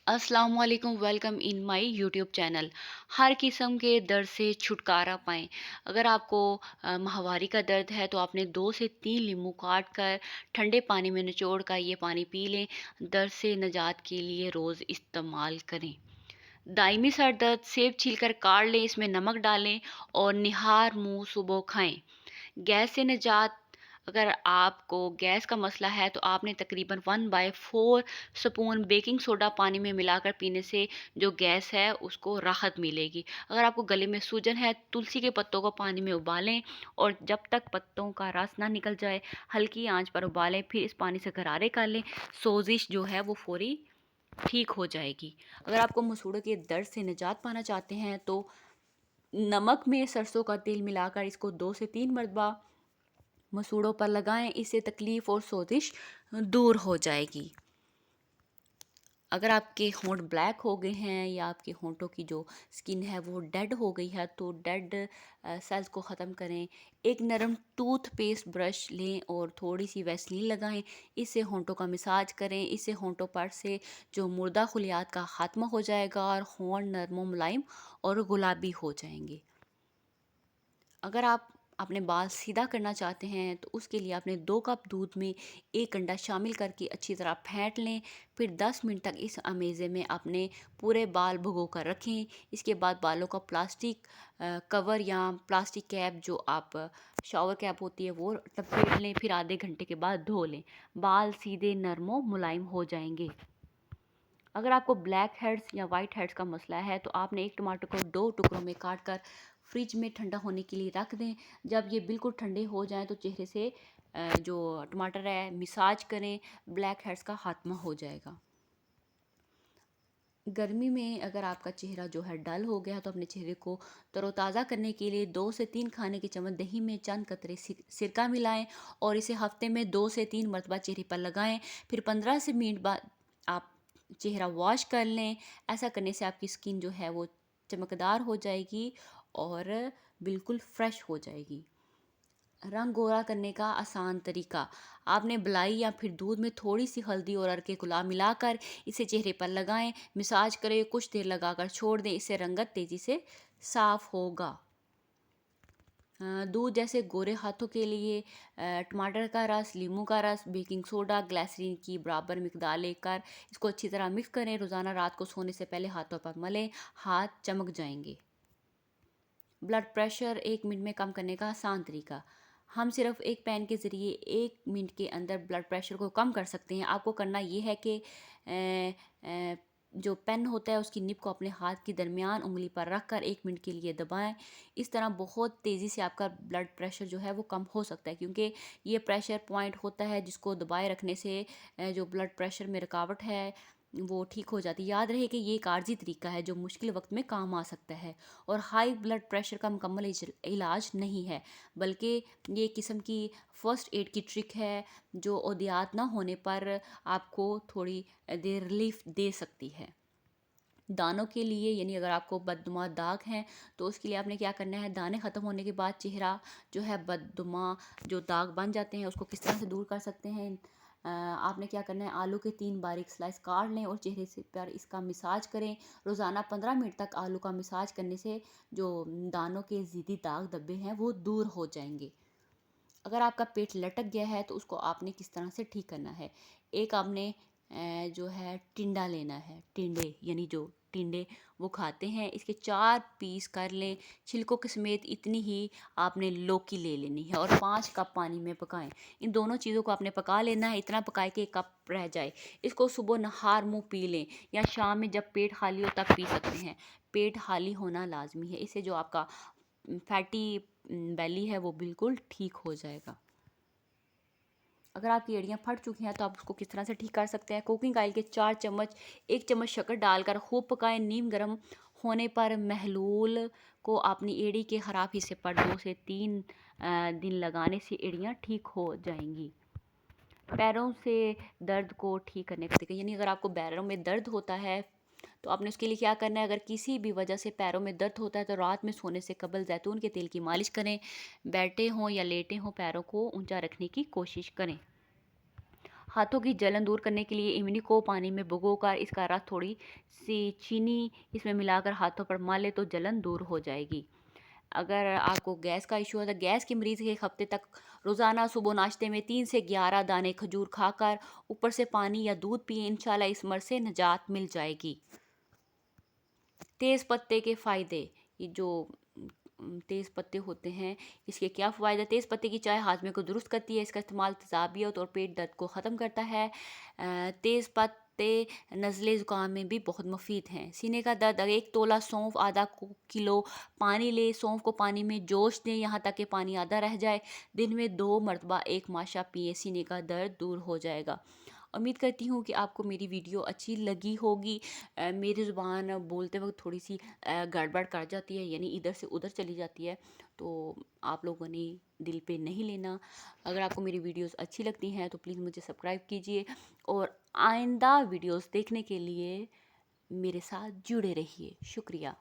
अस्सलाम वालेकुम welcome in my YouTube channel. हर किस्म के दर्द से छुटकारा पाएँ। अगर आपको माहवारी का दर्द है तो आपने 2 से 3 लीमू काट कर ठंडे पानी में निचोड़ कर ये पानी पी लें। दर्द से निजात के लिए रोज़ इस्तेमाल करें। दायमी सर दर्द सेब छीलकर काट लें, इसमें नमक डालें और निहार मुँह सुबह खाएँ। गैस से निजात अगर आपको गैस का मसला है तो आपने तकरीबन 1/4 स्पून बेकिंग सोडा पानी में मिलाकर पीने से जो गैस है उसको राहत मिलेगी। अगर आपको गले में सूजन है, तुलसी के पत्तों को पानी में उबालें और जब तक पत्तों का रस ना निकल जाए हल्की आंच पर उबालें, फिर इस पानी से गरारे कर लें। सोजिश जो है वो फौरी ठीक हो जाएगी। अगर आपको मसूड़ों के दर्द से निजात पाना चाहते हैं तो नमक में सरसों का तेल मिलाकर इसको 2 से 3 मरतबा मसूड़ों पर लगाएं, इससे तकलीफ़ और सोजिश दूर हो जाएगी। अगर आपके होंठ ब्लैक हो गए हैं या आपके होंठों की जो स्किन है वो डेड हो गई है तो डेड सेल्स को ख़त्म करें। एक नरम टूथपेस्ट ब्रश लें और थोड़ी सी वैसलीन लगाएं, इससे होंठों का मसाज करें। इससे होंठों पर से जो मुर्दा खुलियात का खात्मा हो जाएगा और होंठ नरम मुलायम और गुलाबी हो जाएंगे। अगर आप अपने बाल सीधा करना चाहते हैं तो उसके लिए आपने 2 कप दूध में 1 अंडा शामिल करके अच्छी तरह फेंट लें। फिर 10 मिनट तक इस अमेज़े में अपने पूरे बाल भिगो कर रखें। इसके बाद बालों का प्लास्टिक कवर या प्लास्टिक कैप जो आप शावर कैप होती है वो लपेट लें। फिर आधे घंटे के बाद धो लें। बाल सीधे नरमो मुलायम हो जाएंगे। अगर आपको ब्लैक हेड्स या वाइट हेड्स का मसला है तो आपने एक टमाटर को 2 टुकड़ों में काट कर फ्रिज में ठंडा होने के लिए रख दें। जब ये बिल्कुल ठंडे हो जाएं तो चेहरे से जो टमाटर है मसाज करें, ब्लैक हेड्स का खात्मा हो जाएगा। गर्मी में अगर आपका चेहरा जो है डल हो गया तो अपने चेहरे को तरोताज़ा करने के लिए 2 से 3 खाने के चम्मच दही में चंद कतरे सिरका मिलाएं और इसे हफ्ते में 2 से 3 मरतबा चेहरे पर लगाएं। फिर 15 से मिनट बाद आप चेहरा वॉश कर लें। ऐसा करने से आपकी स्किन जो है वो चमकदार हो जाएगी और बिल्कुल फ्रेश हो जाएगी। रंग गोरा करने का आसान तरीका, आपने मलाई या फिर दूध में थोड़ी सी हल्दी और अरके गुलाब मिलाकर इसे चेहरे पर लगाएं, मसाज करें, कुछ देर लगाकर छोड़ दें, इससे रंगत तेज़ी से साफ होगा। दूध जैसे गोरे हाथों के लिए टमाटर का रस, नींबू का रस, बेकिंग सोडा, ग्लिसरीन की बराबर मिकदार लेकर इसको अच्छी तरह मिक्स करें। रोज़ाना रात को सोने से पहले हाथों पर मलें, हाथ चमक जाएंगे। ब्लड प्रेशर 1 मिनट में कम करने का आसान तरीका, हम सिर्फ एक पेन के ज़रिए 1 मिनट के अंदर ब्लड प्रेशर को कम कर सकते हैं। आपको करना ये है कि जो पेन होता है उसकी निब को अपने हाथ की दरमियान उंगली पर रख कर 1 मिनट के लिए दबाएं। इस तरह बहुत तेज़ी से आपका ब्लड प्रेशर जो है वो कम हो सकता है, क्योंकि ये प्रेशर पॉइंट होता है जिसको दबाए रखने से जो ब्लड प्रेशर में रुकावट है वो ठीक हो जाती है। याद रहे कि ये एक आर्जी तरीका है जो मुश्किल वक्त में काम आ सकता है और हाई ब्लड प्रेशर का मुकम्मल इलाज नहीं है, बल्कि ये किस्म की फ़र्स्ट एड की ट्रिक है जो ओदियात ना होने पर आपको थोड़ी देर रिलीफ दे सकती है। दानों के लिए यानी अगर आपको बदनुमा दाग हैं तो उसके लिए आपने क्या करना है, दाने ख़त्म होने के बाद चेहरा जो है बदनुमा जो दाग बन जाते हैं उसको किस तरह से दूर कर सकते हैं। आपने क्या करना है, आलू के 3 बारीक स्लाइस काट लें और चेहरे से पर इसका मसाज करें। रोज़ाना 15 मिनट तक आलू का मसाज करने से जो दानों के ज़िद्दी दाग धब्बे हैं वो दूर हो जाएंगे। अगर आपका पेट लटक गया है तो उसको आपने किस तरह से ठीक करना है, एक आपने जो है टिंडा लेना है, टिंडे यानी जो टिंडे वो खाते हैं इसके 4 पीस कर लें, छिलकों के समेत इतनी ही आपने लौकी ले लेनी है और 5 कप पानी में पकाएं। इन दोनों चीज़ों को आपने पका लेना है, इतना पकाए कि 1 कप रह जाए। इसको सुबह नहार मुँह पी लें या शाम में जब पेट खाली हो तब पी सकते हैं। पेट खाली होना लाजमी है, इससे जो आपका फैटी बेली है वो बिल्कुल ठीक हो जाएगा। अगर आपकी एड़ियाँ फट चुकी हैं तो आप उसको किस तरह से ठीक कर सकते हैं, कुकिंग ऑयल के 4 चम्मच 1 चम्मच शक्कर डालकर खूब पकाएं। नीम गर्म होने पर महलूल को अपनी एड़ी के ख़राब हिस्से पर 2 से 3 दिन लगाने से एड़ियाँ ठीक हो जाएंगी। पैरों से दर्द को ठीक करने का तरीका, यानी अगर आपको पैरों में दर्द होता है तो आपने उसके लिए क्या करना है, अगर किसी भी वजह से पैरों में दर्द होता है तो रात में सोने से कबल जैतून के तेल की मालिश करें। बैठे हों या लेटे हों पैरों को ऊंचा रखने की कोशिश करें। हाथों की जलन दूर करने के लिए इमली को पानी में भिगोकर इसका रस थोड़ी सी चीनी इसमें मिलाकर हाथों पर मल तो जलन दूर हो जाएगी। अगर आपको गैस का इशू है तो गैस के मरीज़ 1 हफ्ते तक रोज़ाना सुबह नाश्ते में 3 से 11 दाने खजूर खाकर ऊपर से पानी या दूध पिएँ, इंशाल्लाह इस मर्ज़ से निजात मिल जाएगी। तेज़ पत्ते के फ़ायदे, ये जो तेज़ पत्ते होते हैं, इसके क्या फ़ायदे? तेज़ पत्ते की चाय हाज़मे को दुरुस्त करती है, इसका इस्तेमाल तेज़ाबियत और पेट दर्द को ख़त्म करता है। तेज़ पत्ते नज़ले ज़ुकाम में भी बहुत मुफ़ीद हैं। सीने का दर्द, अगर 1 तोला सौंफ, आधा किलो पानी लें, सौंफ को पानी में जोश दें यहाँ तक कि पानी आधा रह जाए। दिन में 2 मरतबा 1 माशा पिएँ, सीने का दर्द दूर हो जाएगा। उम्मीद करती हूँ कि आपको मेरी वीडियो अच्छी लगी होगी। मेरी ज़ुबान बोलते वक़्त थोड़ी-सी गड़बड़ कर जाती है, यानी इधर से उधर चली जाती है, तो आप लोगों ने दिल पे नहीं लेना। अगर आपको मेरी वीडियोज़ अच्छी लगती हैं तो प्लीज़ मुझे सब्सक्राइब कीजिए और आइंदा वीडियोज़ देखने के लिए मेरे साथ जुड़े रहिए। शुक्रिया।